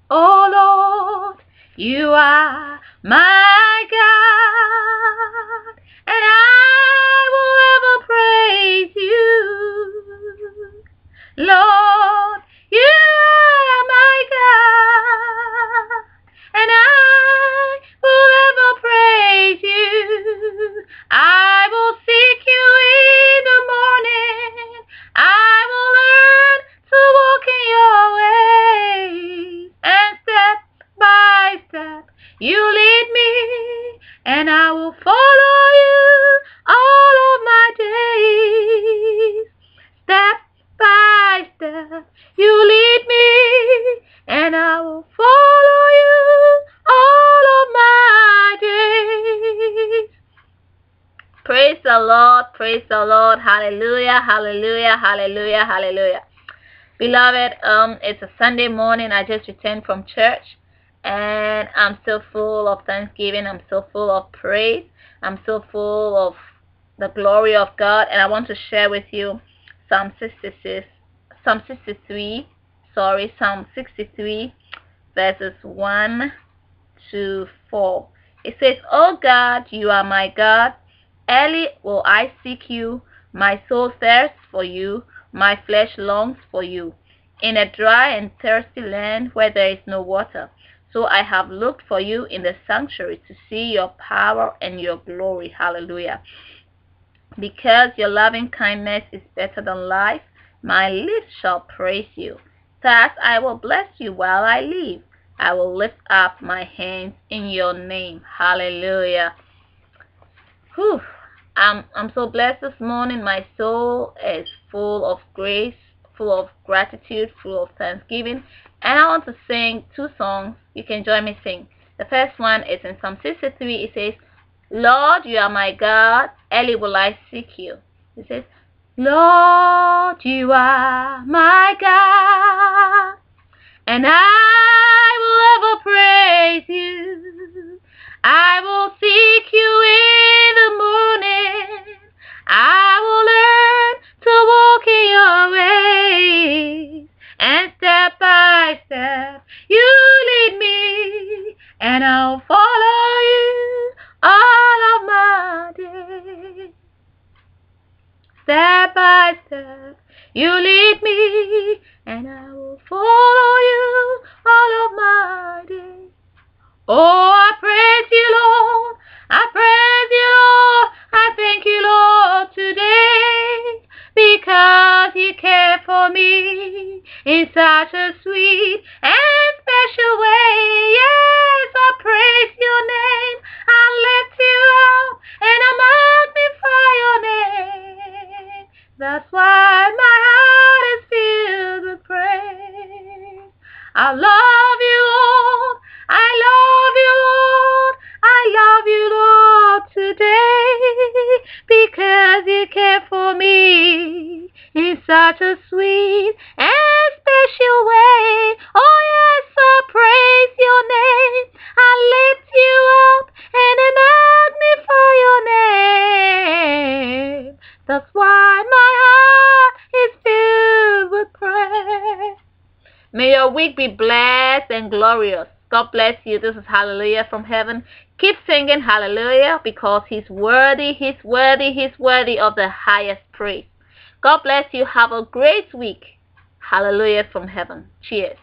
Oh Lord, you are my God, and I will ever praise you. Lord, you are my God, and I will ever praise you. I will seek you in the morning. I will learn to walk in your ways, and step by step you lead me, and I will follow you all of my days. Step by step you lead me, and I will follow you all of my days. Praise the Lord, praise the Lord. Hallelujah, hallelujah, hallelujah, hallelujah. Beloved, it's a Sunday morning. I just returned from church, and I'm still full of thanksgiving. I'm still full of praise. I'm still full of the glory of God, and I want to share with you Psalm 66, Psalm 63, Psalm 63, verses 1 to 4. It says, "O God, you are my God. Early will I seek you. My soul thirsts for you. My flesh longs for you, in a dry and thirsty land where there is no water. So I have looked for you in the sanctuary to see your power and your glory." Hallelujah. Because your loving kindness is better than life, my lips shall praise you. Thus I will bless you while I live. I will lift up my hands in your name. Hallelujah. Whew. I'm so blessed this morning. My soul is full of grace, full of gratitude, full of thanksgiving. And I want to sing two songs. You can join me sing. The first one is in Psalm 63. It says, "Lord, you are my God. Early will I seek you." It says, "Lord, you are my God, and I will ever praise you. I will seek you in the morning. I will learn to walk in your ways, and step by step you lead me, and I'll follow you all of my days. Step by step you lead me, and I will follow you all of my days. Oh, I praise you, Lord. I praise you, Lord. I thank you, Lord, today, because you care for me in such a sweet and special way. Yes, I praise your name. I lift you up and I magnify your name. That's why my heart is filled with praise. I love you, Lord. I love you, Lord. I love you, Lord, today, because you care for me in such a sweet and special way. Oh yes, I praise your name. I lift you up and I magnify your name. That's why my heart is filled with praise. May your week be blessed and glorious. God bless you. This is Hallelujah from heaven. Keep singing Hallelujah, because He's worthy, He's worthy, He's worthy of the highest praise. God bless you. Have a great week. Hallelujah from heaven. Cheers.